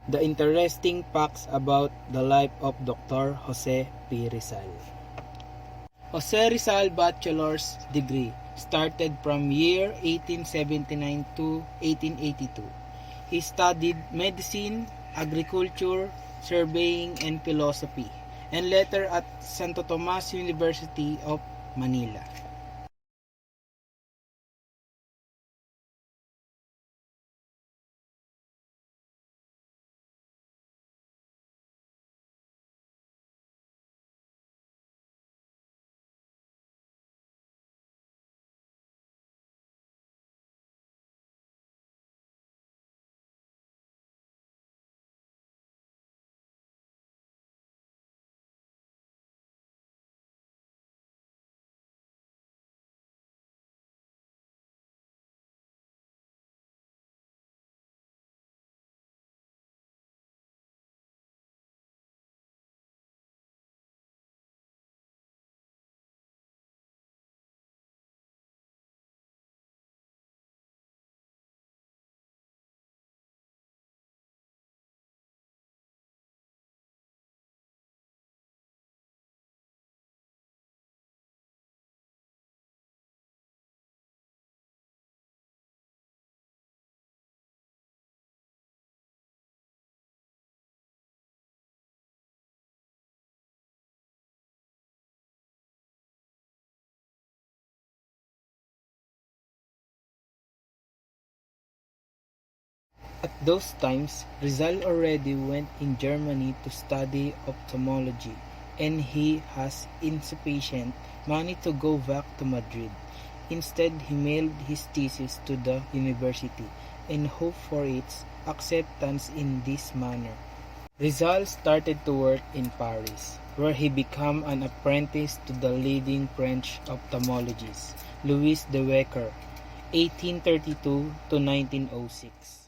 The interesting facts about the life of Dr. Jose P. Rizal. Jose Rizal bachelor's degree started from year 1879 to 1882. He studied medicine, agriculture, surveying, and philosophy, and later at Santo Tomas University of Manila. At those times, Rizal already went in Germany to study ophthalmology, and he has insufficient money to go back to Madrid. Instead, he mailed his thesis to the university and hoped for its acceptance in this manner. Rizal started to work in Paris, where he became an apprentice to the leading French ophthalmologist, Louis de Wecker, 1832 to 1906.